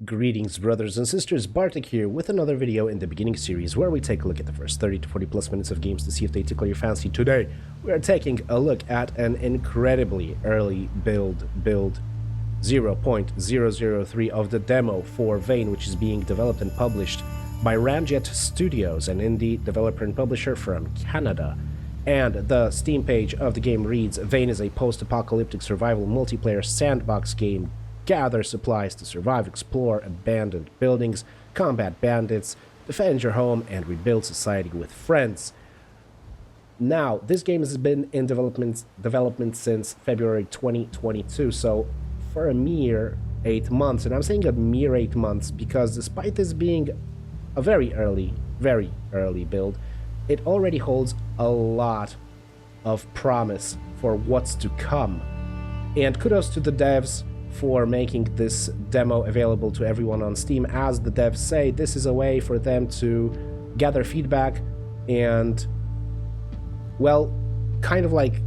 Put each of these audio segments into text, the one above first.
Greetings brothers and sisters, Bartek here with another video in the beginning series where we take a look at the first 30 to 40 plus minutes of games to see if they tickle your fancy. Today we are taking a look at an incredibly early build 0.003 of the demo for Vane, which is being developed and published by Ramjet Studios, an indie developer and publisher from Canada. And the Steam page of the game reads, Vane is a post-apocalyptic survival multiplayer sandbox game. Gather supplies to survive, explore abandoned buildings, combat bandits, defend your home, and rebuild society with friends. Now, this game has been in development since February 2022, so for a mere 8 months. And I'm saying a mere 8 months because despite this being a very early build, it already holds a lot of promise for what's to come. And kudos to the devs for making this demo available to everyone on Steam. As the devs say, this is a way for them to gather feedback and, well, kind of like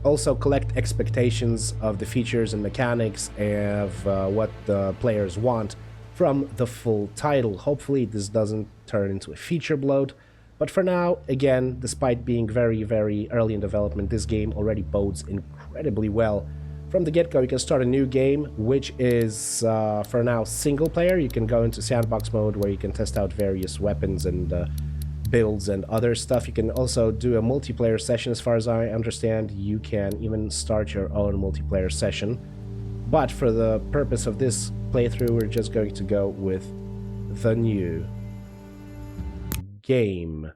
also collect expectations of the features and mechanics of what the players want from the full title. Hopefully this doesn't turn into a feature bloat, but for now, again, despite being very early in development, this game already bodes incredibly well. From the get-go, you can start a new game, which is, for now, single player. You can go into sandbox mode where you can test out various weapons and builds and other stuff. You can also do a multiplayer session. As far as I understand, you can even start your own multiplayer session. But for the purpose of this playthrough, we're just going to go with the new game.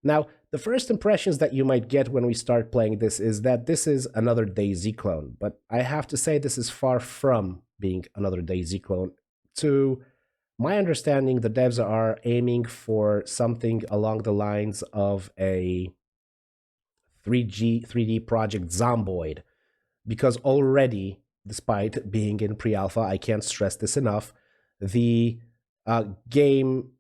Now, the first impressions that you might get when we start playing this is that this is another DayZ clone, but I have to say this is far from being another DayZ clone. To my understanding, the devs are aiming for something along the lines of a 3D Project Zomboid, because already, despite being in pre-alpha, I can't stress this enough, the game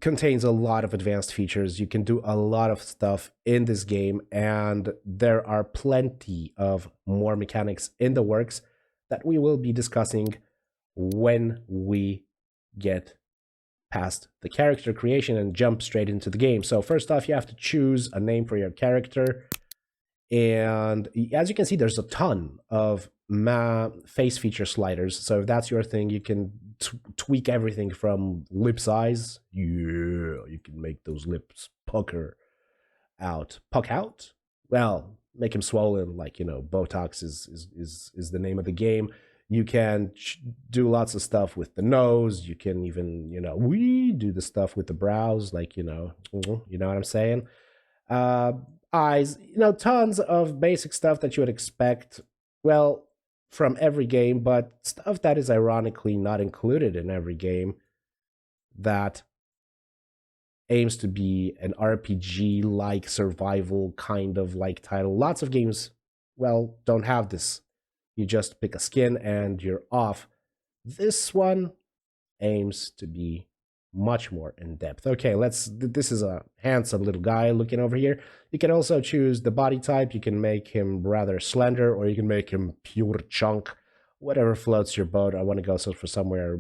contains a lot of advanced features. You can do a lot of stuff in this game, and there are plenty of more mechanics in the works that we will be discussing when we get past the character creation and jump straight into the game. So first off, you have to choose a name for your character, and as you can see, there's a ton of face feature sliders. So if that's your thing, you can tweak everything from lip size. Yeah, you can make those lips puck out. Well, make them swollen, like, you know, Botox is the name of the game. You can do lots of stuff with the nose. You can even, you know, do the stuff with the brows, like, you know what I'm saying. Eyes, you know, tons of basic stuff that you would expect, well, from every game, but stuff that is ironically not included in every game that aims to be an RPG-like survival kind of like title. Lots of games, well, don't have this. You just pick a skin and you're off. This one aims to be much more in depth. Okay, this is a handsome little guy looking over here. You can also choose the body type. You can make him rather slender, or you can make him pure chunk, whatever floats your boat. I want to go for somewhere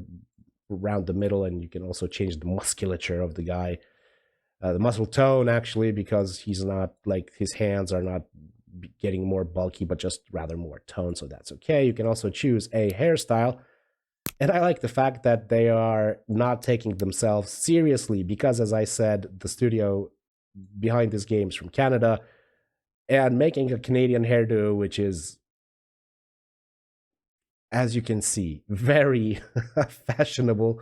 around the middle, and you can also change the musculature of the guy, the muscle tone actually, because he's not, like, his hands are not getting more bulky, but just rather more toned, so that's okay. You can also choose a hairstyle. And I like the fact that they are not taking themselves seriously because, as I said, the studio behind this game is from Canada, and making a Canadian hairdo, which is, as you can see, very fashionable.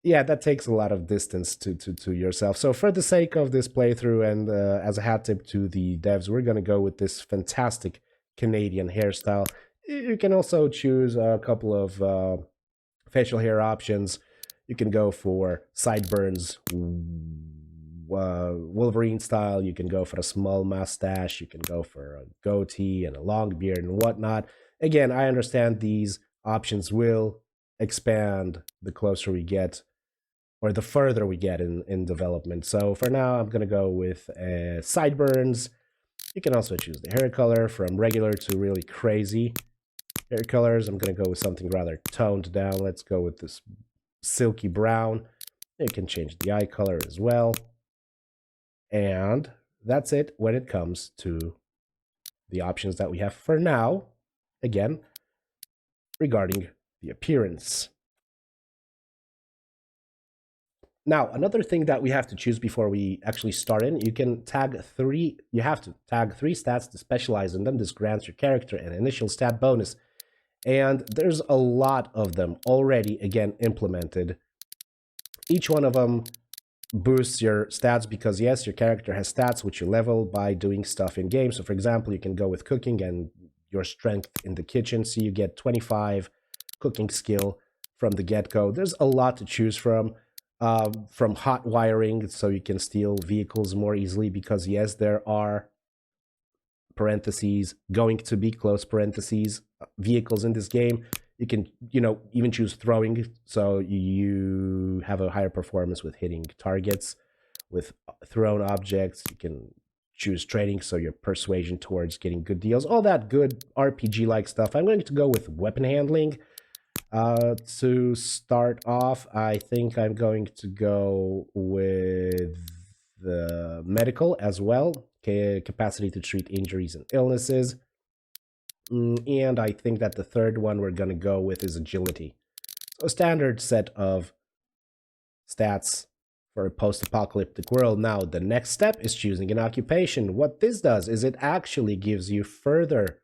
Yeah, that takes a lot of distance to yourself. So for the sake of this playthrough and as a hat tip to the devs, we're going to go with this fantastic Canadian hairstyle. You can also choose a couple of facial hair options. You can go for sideburns, Wolverine style. You can go for a small mustache. You can go for a goatee and a long beard and whatnot. Again, I understand these options will expand the closer we get, or the further we get in development. So for now, I'm going to go with sideburns. You can also choose the hair color from regular to really crazy. Hair colors, I'm going to go with something rather toned down. Let's go with this silky brown. You can change the eye color as well. And that's it when it comes to the options that we have for now. Again, regarding the appearance. Now, another thing that we have to choose before we actually start in, you have to tag three stats to specialize in them. This grants your character an initial stat bonus. And there's a lot of them already, again, implemented. Each one of them boosts your stats because, yes, your character has stats which you level by doing stuff in game. So, for example, you can go with cooking and your strength in the kitchen. So you get 25 cooking skill from the get-go. There's a lot to choose from hot wiring, so you can steal vehicles more easily because, yes, there are parentheses, going to be close parentheses, vehicles in this game. You can, even choose throwing, so you have a higher performance with hitting targets. With thrown objects, you can choose trading, so your persuasion towards getting good deals. All that good RPG-like stuff. I'm going to go with weapon handling. To start off, I think I'm going to go with the medical as well. Capacity to treat injuries and illnesses. And I think that the third one we're going to go with is agility. So a standard set of stats for a post-apocalyptic world. Now, the next step is choosing an occupation. What this does is it actually gives you further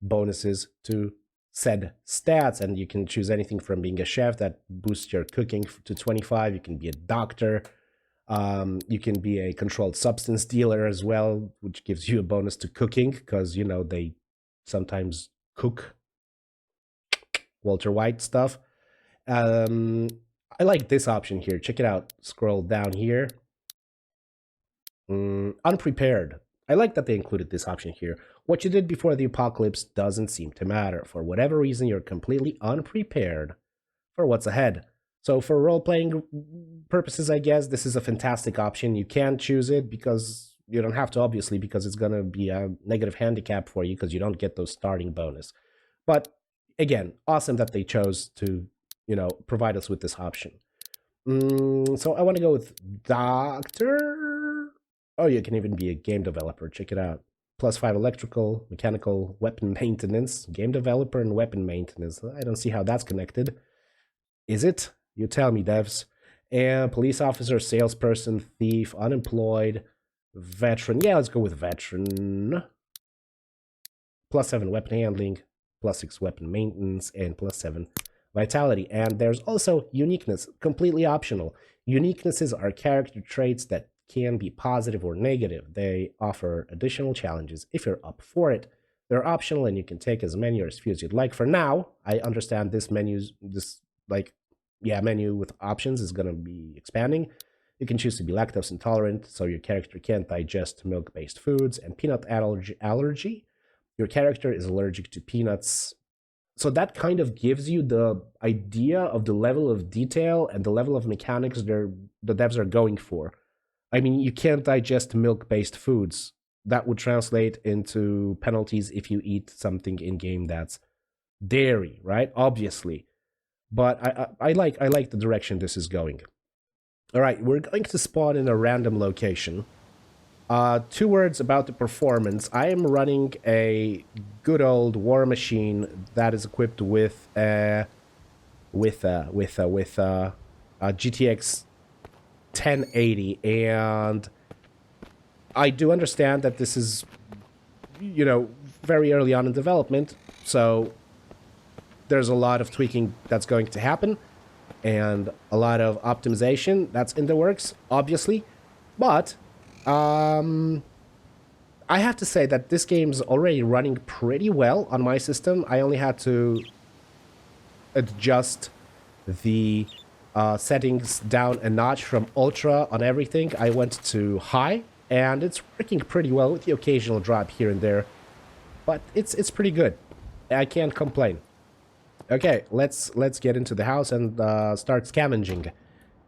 bonuses to said stats, and you can choose anything from being a chef that boosts your cooking to 25. You can be a doctor. You can be a controlled substance dealer as well, which gives you a bonus to cooking because, they sometimes cook Walter White stuff. I like this option here. Check it out. Scroll down here. Unprepared. I like that they included this option here. What you did before the apocalypse doesn't seem to matter. For whatever reason, you're completely unprepared for what's ahead. So for role-playing purposes, I guess, this is a fantastic option. You can choose it because you don't have to, obviously, because it's going to be a negative handicap for you because you don't get those starting bonus. But again, awesome that they chose to, provide us with this option. So I want to go with doctor. Oh, you can even be a game developer. Check it out. +5 electrical, mechanical, weapon maintenance, game developer, and weapon maintenance. I don't see how that's connected. Is it? You tell me, devs. And police officer, salesperson, thief, unemployed, veteran. Yeah, let's go with veteran. +7 weapon handling, +6 weapon maintenance, and +7 vitality. And there's also uniqueness, completely optional. Uniquenesses are character traits that can be positive or negative. They offer additional challenges if you're up for it. They're optional and you can take as many or as few as you'd like. For now, I understand this menu with options is going to be expanding. You can choose to be lactose intolerant, so your character can't digest milk-based foods, and peanut allergy. Your character is allergic to peanuts. So that kind of gives you the idea of the level of detail and the level of mechanics the devs are going for. I mean, you can't digest milk-based foods. That would translate into penalties if you eat something in-game that's dairy, right? Obviously. But I like the direction this is going. All right, we're going to spawn in a random location. 2 words about the performance. I am running a good old war machine that is equipped with a GTX 1080, and I do understand that this is, very early on in development, so there's a lot of tweaking that's going to happen, and a lot of optimization that's in the works, obviously, but I have to say that this game's already running pretty well on my system. I only had to adjust the settings down a notch from ultra on everything. I went to high, and it's working pretty well with the occasional drop here and there, but it's pretty good. I can't complain. Okay, let's get into the house and start scavenging.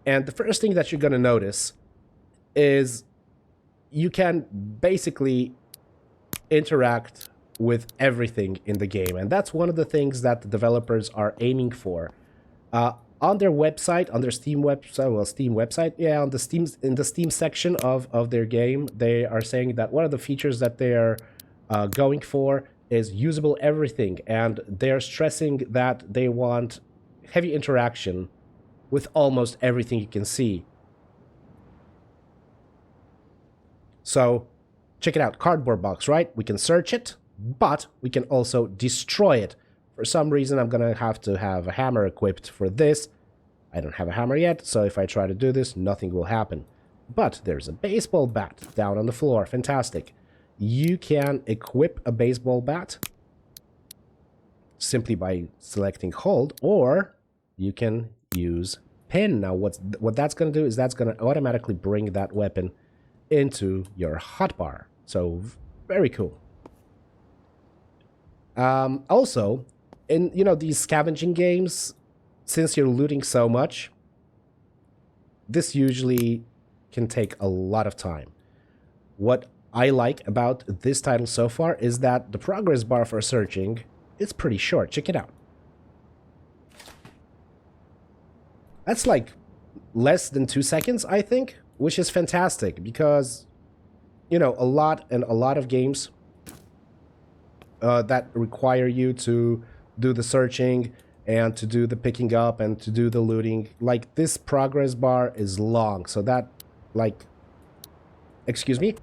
And the first thing that you're gonna notice is you can basically interact with everything in the game. And that's one of the things that the developers are aiming for. On their website, on their Steam website, well, Steam website, yeah, on the Steam, in the Steam section of their game, they are saying that one of the features that they're going for is usable everything, and they're stressing that they want heavy interaction with almost everything you can see. So, check it out, cardboard box, right? We can search it, but we can also destroy it. For some reason, I'm gonna have to have a hammer equipped for this. I don't have a hammer yet, so if I try to do this, nothing will happen. But there's a baseball bat down on the floor. Fantastic. You can equip a baseball bat simply by selecting hold, or you can use pin. Now, what that's going to do is that's going to automatically bring that weapon into your hotbar. So, very cool. Also, in, you know, these scavenging games, since you're looting so much, this usually can take a lot of time. What I like about this title so far is that the progress bar for searching is pretty short. Check it out. That's like less than 2 seconds, I think, which is fantastic because, you know, a lot of games that require you to do the searching and to do the picking up and to do the looting, like, this progress bar is long, so that, like, excuse me,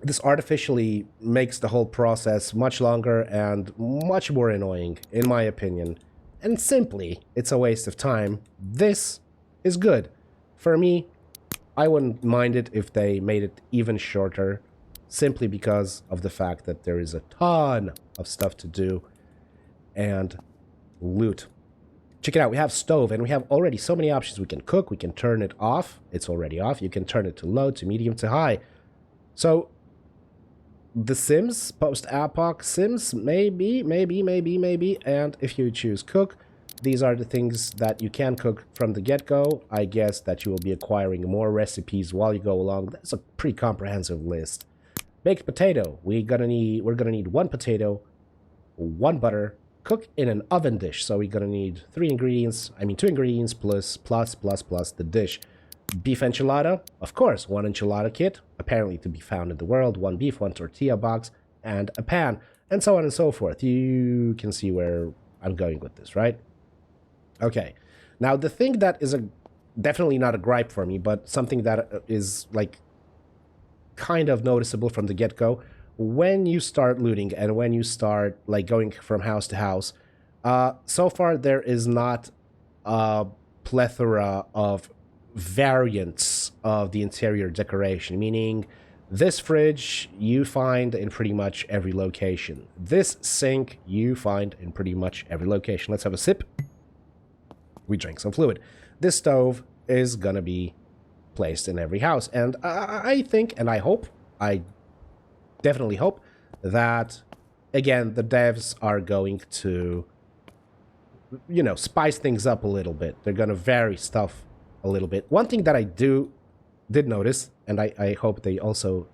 this artificially makes the whole process much longer and much more annoying, in my opinion. And simply, it's a waste of time. This is good. For me, I wouldn't mind it if they made it even shorter, simply because of the fact that there is a ton of stuff to do and loot. Check it out, we have stove, and we have already so many options. We can cook, we can turn it off. It's already off. You can turn it to low, to medium, to high. So, The Sims, post-apoc Sims, maybe, and if you choose cook, these are the things that you can cook from the get-go. I guess that you will be acquiring more recipes while you go along. That's a pretty comprehensive list. Baked potato, we're gonna need 1 potato, 1 butter, cook in an oven dish. So we're gonna need 2 ingredients plus the dish. Beef enchilada, of course, 1 enchilada kit, apparently to be found in the world, 1 beef, 1 tortilla box, and a pan, and so on and so forth. You can see where I'm going with this, right? Okay, now the thing that is definitely not a gripe for me, but something that is, like, kind of noticeable from the get-go, when you start looting and when you start, like, going from house to house, so far there is not a plethora of variants of the interior decoration, meaning this fridge you find in pretty much every location. This sink you find in pretty much every location. Let's have a sip. We drank some fluid. This stove is gonna be placed in every house, and I think, and I hope, I definitely hope that, again, the devs are going to, you know, spice things up a little bit. They're gonna vary stuff a little bit. One thing that I did notice, and I hope they also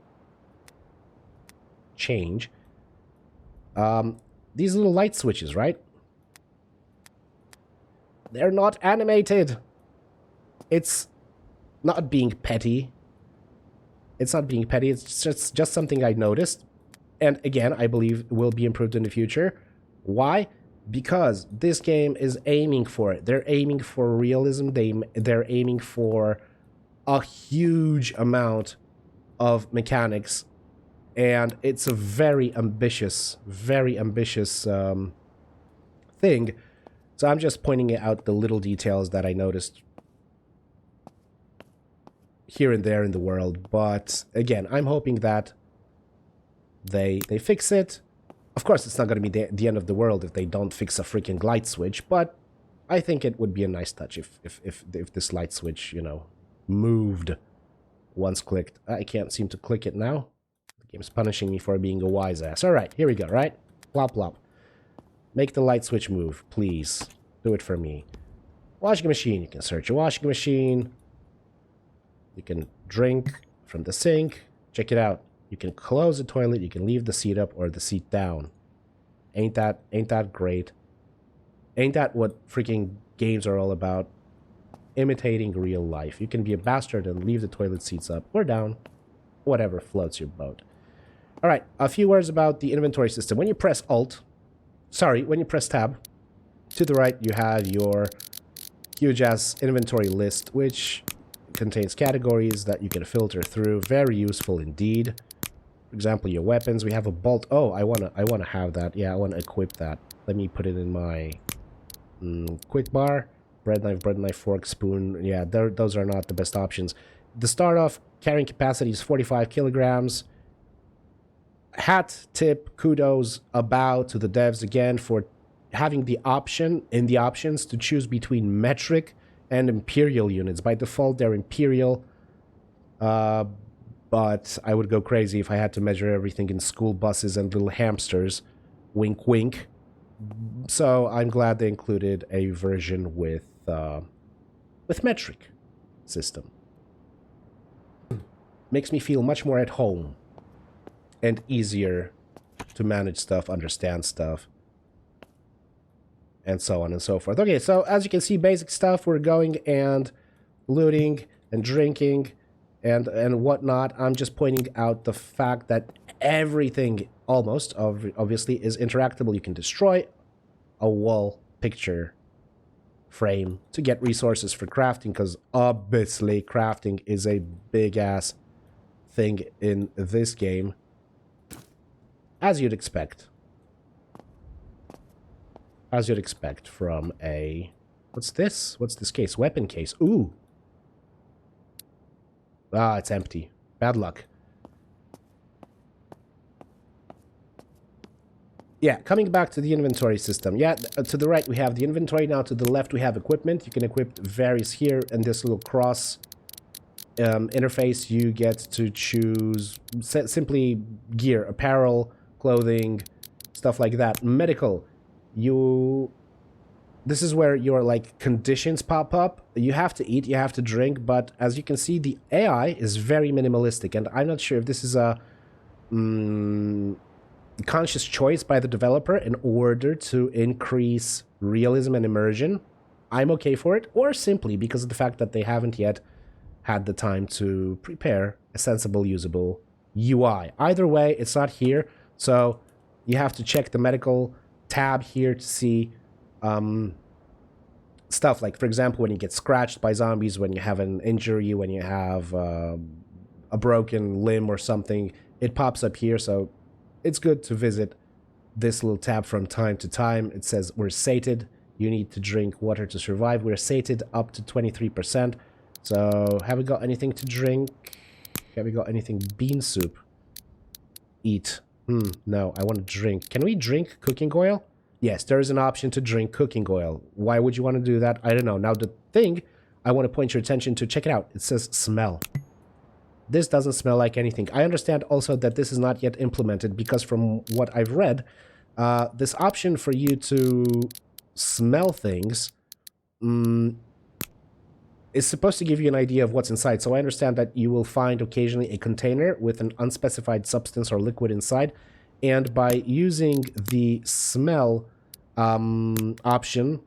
change, these little light switches, right? They're not animated. It's not being petty. It's not being petty. It's just something I noticed. And again, I believe will be improved in the future. Why? Because this game is aiming for it. They're aiming for realism. They're aiming for a huge amount of mechanics. And it's a very ambitious thing. So I'm just pointing out the little details that I noticed here and there in the world. But again, I'm hoping that they fix it. Of course, it's not going to be the end of the world if they don't fix a freaking light switch, but I think it would be a nice touch if this light switch, you know, moved once clicked. I can't seem to click it now. The game's punishing me for being a wise ass. All right, here we go, right? Plop, plop. Make the light switch move, please. Do it for me. Washing machine. You can search a washing machine. You can drink from the sink. Check it out. You can close the toilet, you can leave the seat up or the seat down. Ain't that great? Ain't that what freaking games are all about? Imitating real life. You can be a bastard and leave the toilet seats up or down. Whatever floats your boat. Alright, a few words about the inventory system. When you press when you press tab, to the right you have your huge ass inventory list, which contains categories that you can filter through. Very useful indeed. For example, your weapons. We have a bolt. Oh, I wanna have that. Yeah, I wanna equip that. Let me put it in my quick bar. Bread knife, fork, spoon. Yeah, those are not the best options. The start off carrying capacity is 45 kilograms. Hat tip, kudos, a bow to the devs again for having the option in the options to choose between metric and imperial units. By default, they're imperial, but I would go crazy if I had to measure everything in school buses and little hamsters. Wink, wink. So I'm glad they included a version with metric system. Makes me feel much more at home and easier to manage stuff, understand stuff, and so on and so forth. Okay, so as you can see, basic stuff. We're going and looting and drinking and whatnot. I'm just pointing out the fact that everything, almost, obviously, is interactable. You can destroy a wall picture frame to get resources for crafting, because obviously crafting is a big-ass thing in this game. As you'd expect. As you'd expect from a... What's this? What's this case? Weapon case. Ooh. Ah, it's empty. Bad luck. Yeah, coming back to the inventory system. Yeah, to the right we have the inventory. Now to the left we have equipment. You can equip various here, and this little cross interface you get to choose simply gear, apparel, clothing, stuff like that. Medical. This is where your like conditions pop up. You have to eat, you have to drink, but as you can see, the AI is very minimalistic, and I'm not sure if this is a conscious choice by the developer in order to increase realism and immersion. I'm okay for it, or simply because of the fact that they haven't yet had the time to prepare a sensible, usable UI. Either way, it's not here, so you have to check the medical tab here to see stuff like, for example, when you get scratched by zombies, when you have an injury, when you have a broken limb or something, it pops up here, so it's good to visit this little tab from time to time. It says we're sated. You need to drink water to survive. We're sated up to 23%. So have we got anything to drink? Have we got anything? Bean soup. Eat. No, I want to drink. Can we drink cooking oil? Yes, there is an option to drink cooking oil. Why would you want to do that? I don't know. Now the thing I want to point your attention to, check it out. It says smell. This doesn't smell like anything. I understand also that this is not yet implemented because from what I've read, this option for you to smell things is supposed to give you an idea of what's inside. So I understand that you will find occasionally a container with an unspecified substance or liquid inside. And by using the smell option,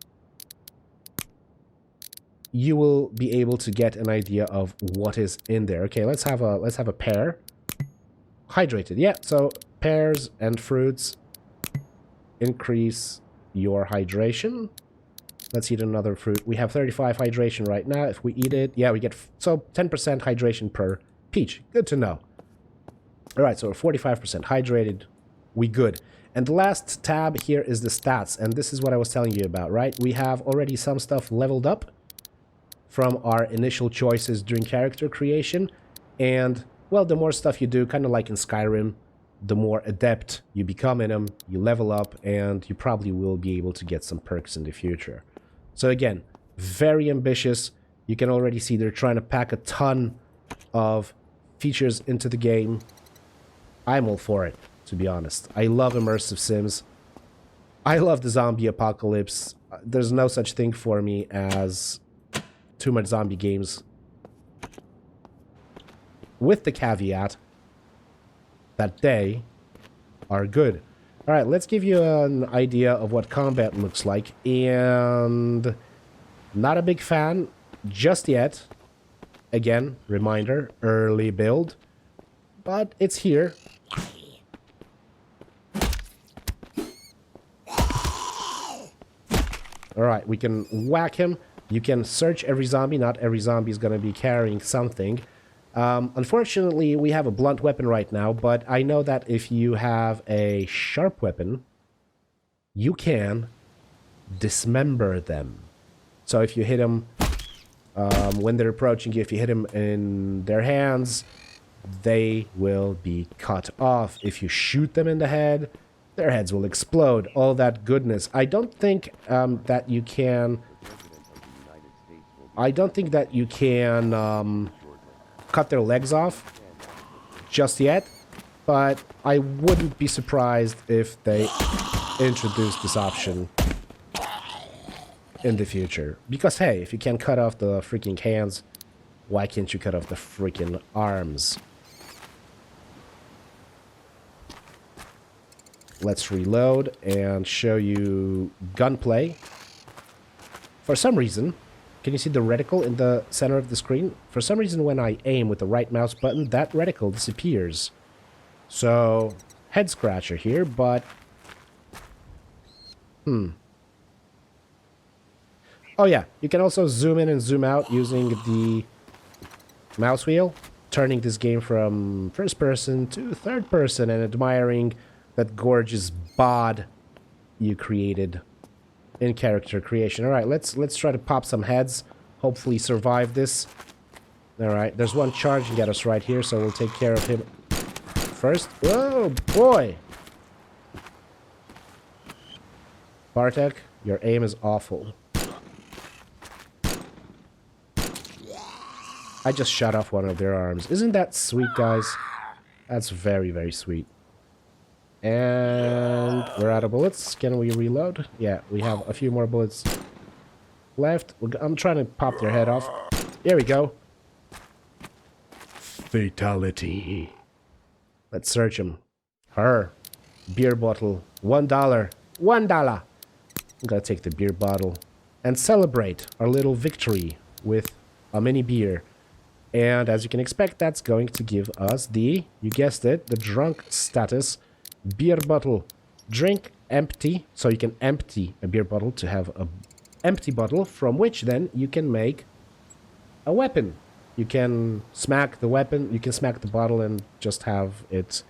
you will be able to get an idea of what is in there. Okay, let's have a pear. Hydrated. Yeah, so pears and fruits increase your hydration. Let's eat another fruit. We have 35 hydration right now. If we eat it, yeah, we get 10% hydration per peach. Good to know. All right, so we're 45% hydrated. We good. And the last tab here is the stats, and this is what I was telling you about, right? We have already some stuff leveled up from our initial choices during character creation, and well, the more stuff you do, kind of like in Skyrim, the more adept you become in them, you level up, and you probably will be able to get some perks in the future. So again, very ambitious. You can already see they're trying to pack a ton of features into the game. I'm all for it, to be honest. I love immersive sims. I love the zombie apocalypse. There's no such thing for me as too much zombie games. With the caveat that they are good. All right, let's give you an idea of what combat looks like. And not a big fan just yet. Again, reminder, early build. But it's here. Alright, we can whack him. You can search every zombie. Not every zombie is going to be carrying something. Unfortunately, we have a blunt weapon right now, but I know that if you have a sharp weapon, you can dismember them. So if you hit them when they're approaching you, if you hit them in their hands, they will be cut off. If you shoot them in the head, their heads will explode. All that goodness. I don't think that you can... cut their legs off just yet, but I wouldn't be surprised if they introduce this option in the future. Because hey, if you can cut off the freaking hands, why can't you cut off the freaking arms? Let's reload and show you gunplay. For some reason, can you see the reticle in the center of the screen? For some reason, when I aim with the right mouse button, that reticle disappears. So, head scratcher here, but... Oh yeah, you can also zoom in and zoom out using the mouse wheel, turning this game from first person to third person and admiring that gorgeous bod you created in character creation. All right, let's try to pop some heads. Hopefully survive this. All right, there's one charging at us right here, so we'll take care of him first. Whoa, boy! Bartek, your aim is awful. I just shot off one of their arms. Isn't that sweet, guys? That's very, very sweet. And we're out of bullets. Can we reload? Yeah, we have a few more bullets left. I'm trying to pop their head off. There we go. Fatality. Let's search him. Her. Beer bottle. $1. $1. I'm gonna take the beer bottle and celebrate our little victory with a mini beer. And as you can expect, that's going to give us the, you guessed it, the drunk status. Beer bottle. Drink empty. So you can empty a beer bottle to have a empty bottle from which then you can make a weapon. You can smack the weapon, you can smack the bottle and just have it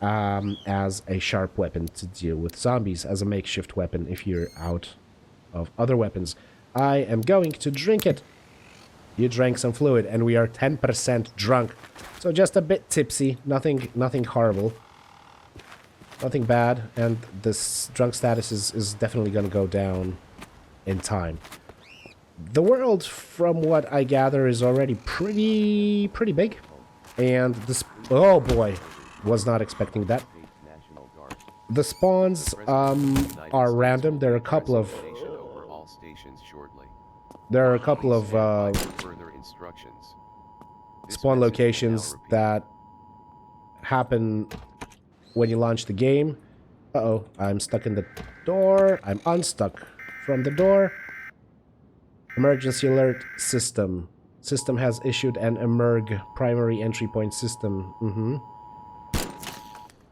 as a sharp weapon to deal with zombies, as a makeshift weapon if you're out of other weapons. I am going to drink it. You drank some fluid and we are 10% drunk. So just a bit tipsy, nothing horrible. Nothing bad, and this drunk status is definitely going to go down in time. The world, from what I gather, is already pretty big. And this... Oh boy, was not expecting that. The spawns are random. There are a couple of... There are a couple of spawn locations that happen when you launch the game. Uh-oh, I'm stuck in the door. I'm unstuck from the door. Emergency alert system. System has issued an emerg primary entry point system.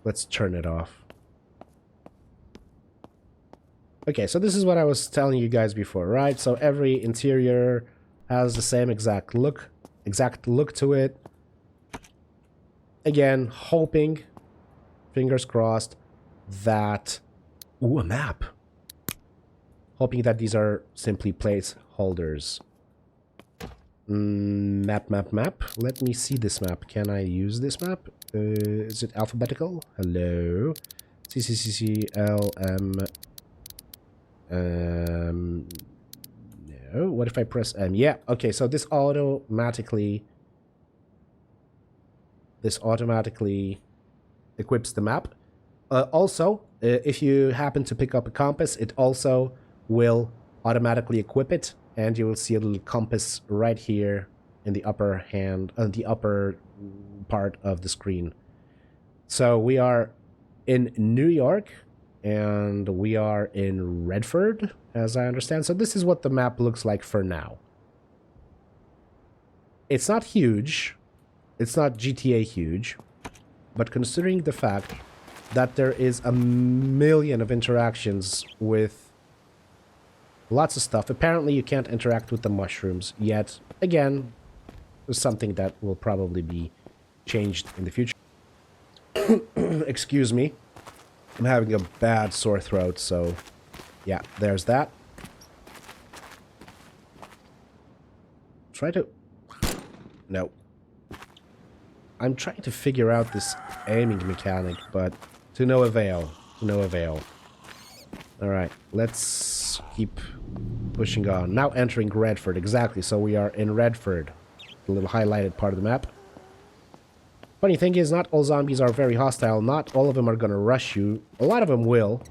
Let's turn it off. Okay, so this is what I was telling you guys before, right? So every interior has the same exact look to it. Again, hoping, fingers crossed, that... Ooh, a map! Hoping that these are simply placeholders. Map. Let me see this map. Can I use this map? Is it alphabetical? Hello? CCCCLM... no. What if I press M? Yeah. Okay. So this automatically equips the map. Also, if you happen to pick up a compass, it also will automatically equip it, and you will see a little compass right here in the upper part of the screen. So we are in New York, and we are in Redford, as I understand. So this is what the map looks like for now. It's not huge. It's not GTA huge. But considering the fact that there is a million of interactions with lots of stuff. Apparently you can't interact with the mushrooms yet. Again, something that will probably be changed in the future. Excuse me. I'm having a bad sore throat, so yeah, there's that. Try to... No. I'm trying to figure out this aiming mechanic, but to no avail. To no avail. Alright, let's keep pushing on. Now entering Redford, exactly. So we are in Redford, the little highlighted part of the map. Funny thing is, not all zombies are very hostile. Not all of them are gonna rush you. A lot of them will.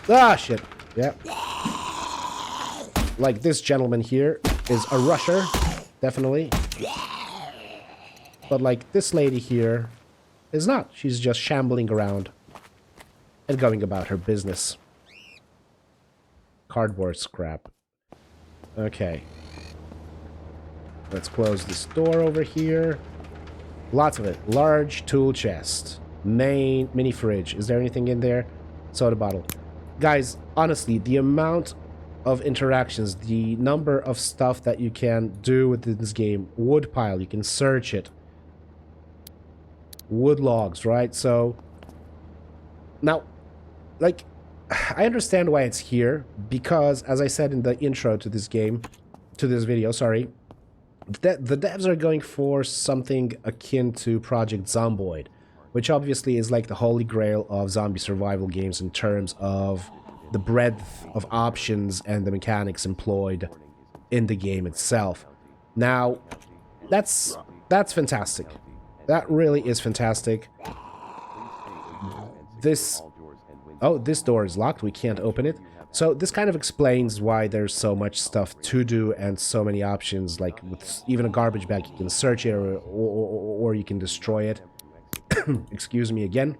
Ah, shit. Yeah. Like this gentleman here is a rusher, definitely. But like this lady here is not. She's just shambling around and going about her business. Cardboard scrap. Okay. Let's close this door over here. Lots of it. Large tool chest. Mini fridge. Is there anything in there? Soda bottle. Guys, honestly, the amount of interactions, the number of stuff that you can do with this game. Wood pile. You can search it. Wood logs, right? So, now, like, I understand why it's here, because, as I said in the intro to this game, to this video, sorry, the devs are going for something akin to Project Zomboid, which obviously is like the holy grail of zombie survival games in terms of the breadth of options and the mechanics employed in the game itself. Now, that's fantastic. That really is fantastic. This door is locked. We can't open it. So this kind of explains why there's so much stuff to do and so many options. Like with even a garbage bag, you can search it or you can destroy it. Excuse me again.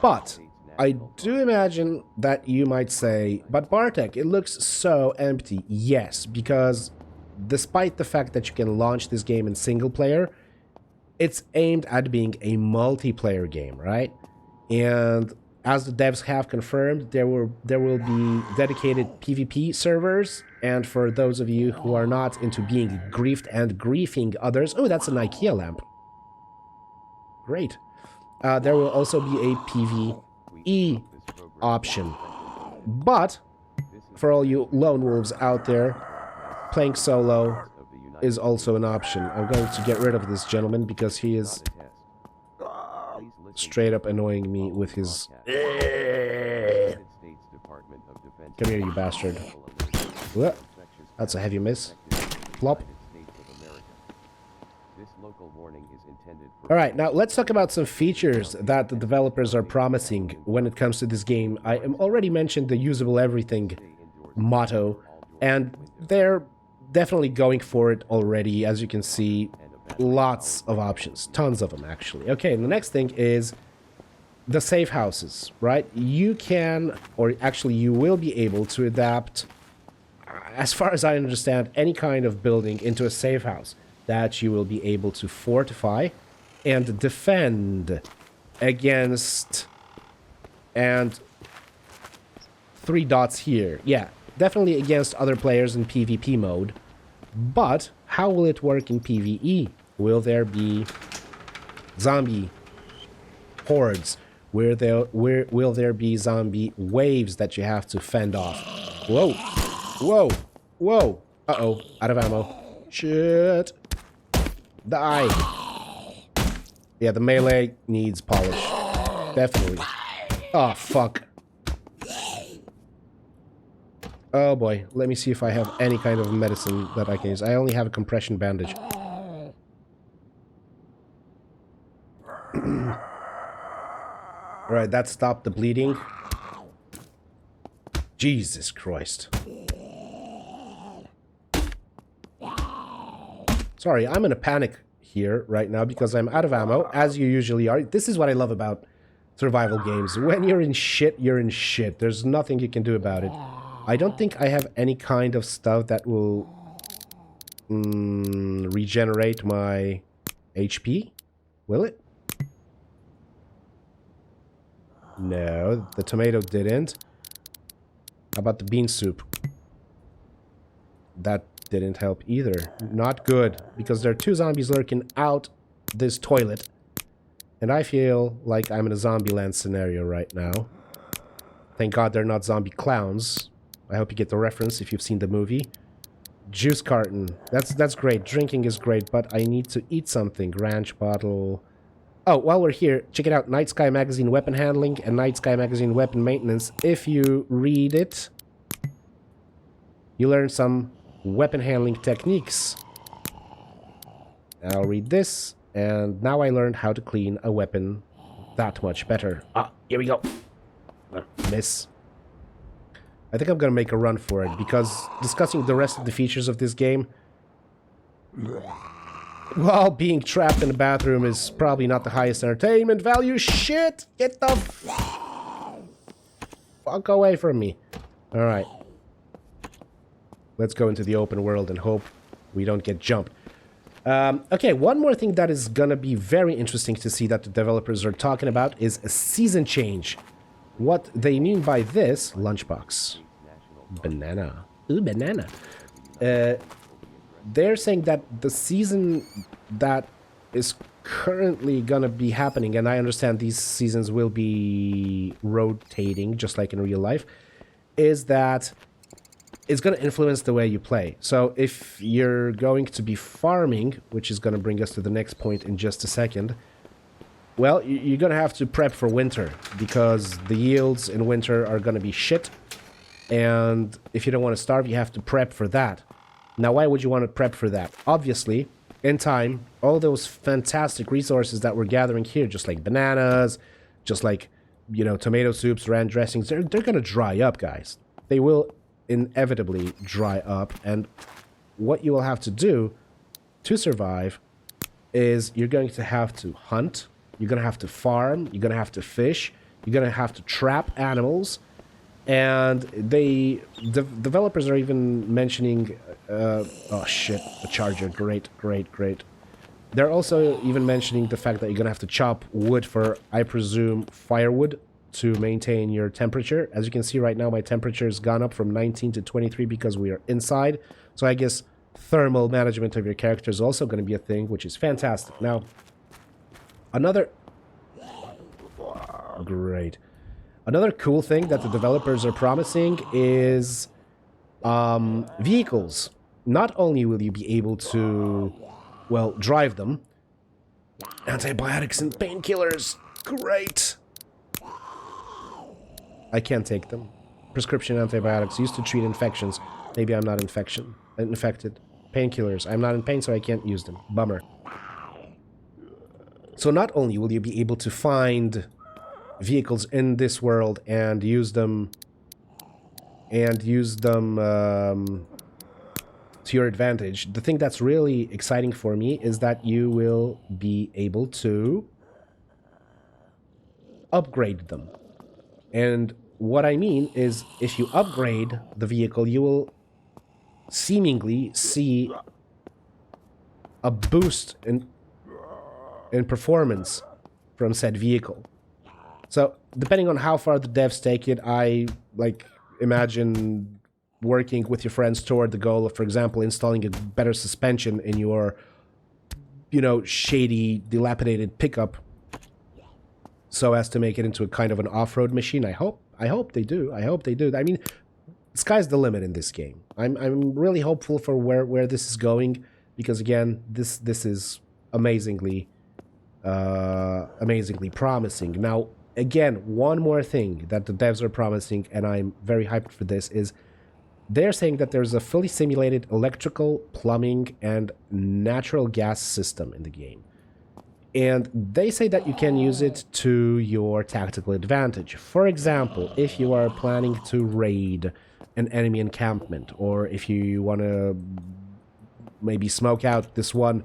But I do imagine that you might say, but Bartek, it looks so empty. Yes, because despite the fact that you can launch this game in single player, it's aimed at being a multiplayer game, right? And as the devs have confirmed, there will be dedicated PvP servers. And for those of you who are not into being griefed and griefing others, oh, that's an IKEA lamp. Great. There will also be a PvE option. But for all you lone wolves out there, playing solo is also an option. I'm going to get rid of this gentleman because he is straight up annoying me with his... Come here, you bastard. What? That's a heavy miss. Flop. Alright, now let's talk about some features that the developers are promising when it comes to this game. I already mentioned the usable everything motto, and they're definitely going for it already. As you can see, lots of options, tons of them actually. Okay, and the next thing is the safe houses, right? You can, or actually you will be able to adapt, as far as I understand, any kind of building into a safe house that you will be able to fortify and defend against. And 3 dots here. Yeah, definitely against other players in PvP mode. But how will it work in PvE? Will there be zombie hordes? Will there be zombie waves that you have to fend off? Whoa. Whoa. Whoa. Uh-oh. Out of ammo. Shit. Die. Yeah, the melee needs polish. Definitely. Oh, fuck. Oh boy, let me see if I have any kind of medicine that I can use. I only have a compression bandage. Alright, that stopped the bleeding. Jesus Christ. Sorry, I'm in a panic here right now because I'm out of ammo, as you usually are. This is what I love about survival games. When you're in shit, you're in shit. There's nothing you can do about it. I don't think I have any kind of stuff that will regenerate my HP. Will it? No, the tomato didn't. How about the bean soup? That didn't help either. Not good, because there are 2 zombies lurking out this toilet. And I feel like I'm in a Zombieland scenario right now. Thank God they're not zombie clowns. I hope you get the reference if you've seen the movie. Juice carton. That's great. Drinking is great, but I need to eat something. Ranch bottle. Oh, while we're here, check it out. Night Sky Magazine Weapon Handling and Night Sky Magazine Weapon Maintenance. If you read it, you learn some weapon handling techniques. I'll read this, and now I learned how to clean a weapon that much better. Ah, here we go. Miss. I think I'm gonna make a run for it, because discussing the rest of the features of this game, well, being trapped in a bathroom is probably not the highest entertainment value. Shit! Get the fuck away from me. Alright. Let's go into the open world and hope we don't get jumped. Okay, one more thing that is gonna be very interesting to see that the developers are talking about is a season change. What they mean by this... Lunchbox. Banana. Ooh, banana. They're saying that the season that is currently gonna be happening, and I understand these seasons will be rotating, just like in real life, is that it's gonna influence the way you play. So if you're going to be farming, which is gonna bring us to the next point in just a second, well, you're gonna have to prep for winter, because the yields in winter are gonna be shit, and if you don't want to starve, you have to prep for that. Now, why would you want to prep for that? Obviously, in time, all those fantastic resources that we're gathering here, just like bananas, just like, you know, tomato soups, ranch dressings, they're going to dry up, guys. They will inevitably dry up, and what you will have to do to survive is you're going to have to hunt, you're going to have to farm, you're going to have to fish, you're going to have to trap animals, and the developers are even mentioning oh shit, a charger. Great. They're also even mentioning the fact that you're gonna have to chop wood for, I presume, firewood to maintain your temperature. As you can see right now, my temperature has gone up from 19 to 23 because we are inside. So I guess thermal management of your character is also going to be a thing, which is fantastic. Now, another... Great. Another cool thing that the developers are promising is vehicles. Not only will you be able to, well, drive them. Antibiotics and painkillers. Great. I can't take them. Prescription antibiotics used to treat infections. Maybe I'm not infected. Painkillers. I'm not in pain, so I can't use them. Bummer. So not only will you be able to find vehicles in this world and use them to your advantage. The thing that's really exciting for me is that you will be able to upgrade them. And what I mean is, if you upgrade the vehicle, you will seemingly see a boost in performance from said vehicle. So, depending on how far the devs take it, I, imagine working with your friends toward the goal of, for example, installing a better suspension in your, shady, dilapidated pickup so as to make it into a kind of an off-road machine. I hope they do. I mean, sky's the limit in this game. I'm really hopeful for where this is going, because, again, this is amazingly promising. Now, again, one more thing that the devs are promising, and I'm very hyped for this, is they're saying that there's a fully simulated electrical, plumbing, and natural gas system in the game. And they say that you can use it to your tactical advantage. For example, if you are planning to raid an enemy encampment, or if you want to maybe smoke out this one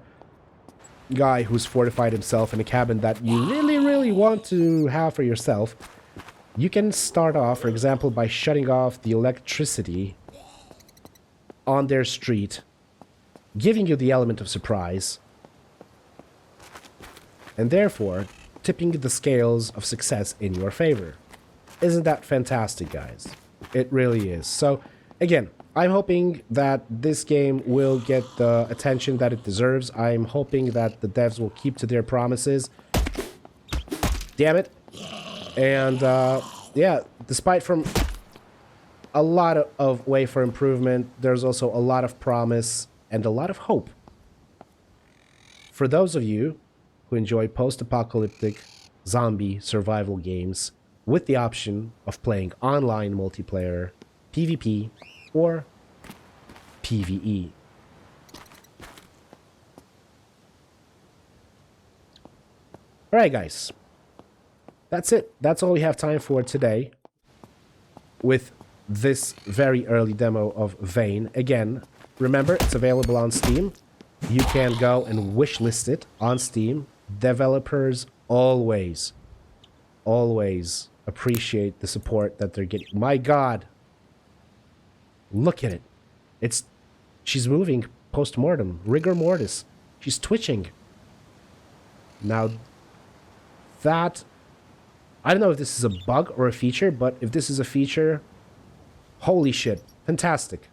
guy who's fortified himself in a cabin that you really, really want to have for yourself, you can start off, for example, by shutting off the electricity on their street, giving you the element of surprise, and therefore tipping the scales of success in your favor. Isn't that fantastic, guys? It really is. So, again, I'm hoping that this game will get the attention that it deserves. I'm hoping that the devs will keep to their promises. Damn it. And, yeah, despite from a lot of way for improvement, there's also a lot of promise and a lot of hope. For those of you who enjoy post-apocalyptic zombie survival games with the option of playing online multiplayer, PvP, or PvE. Alright guys, that's it. That's all we have time for today with this very early demo of Vane. Again, remember, it's available on Steam. You can go and wishlist it on Steam. Developers always appreciate the support that they're getting. My God, look at it. She's moving post-mortem, rigor mortis. She's twitching. Now, that, I don't know if this is a bug or a feature, but if this is a feature, holy shit, fantastic.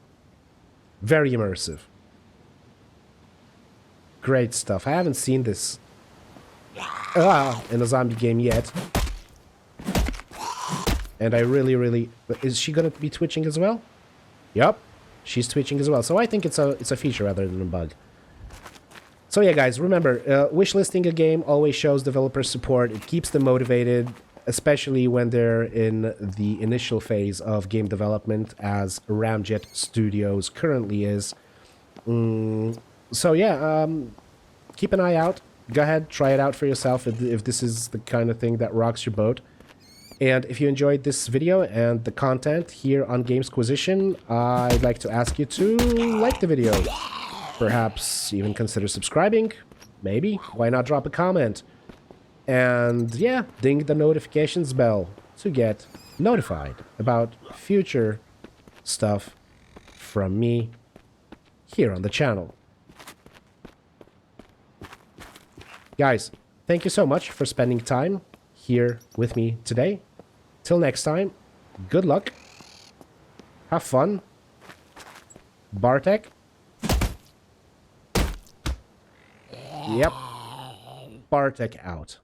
Very immersive. Great stuff. I haven't seen this in a zombie game yet. And I really... Is she gonna be twitching as well? Yup. She's twitching as well. So I think it's a feature rather than a bug. So yeah, guys, remember, wishlisting a game always shows developers support. It keeps them motivated, especially when they're in the initial phase of game development, as Ramjet Studios currently is. So yeah, keep an eye out. Go ahead, try it out for yourself if this is the kind of thing that rocks your boat. And if you enjoyed this video and the content here on Gamesquisition, I'd like to ask you to like the video. Perhaps even consider subscribing. Maybe. Why not drop a comment? And yeah, ding the notifications bell to get notified about future stuff from me here on the channel. Guys, thank you so much for spending time here with me today. Till next time, good luck. Have fun. Bartek. Yep. Bartek out.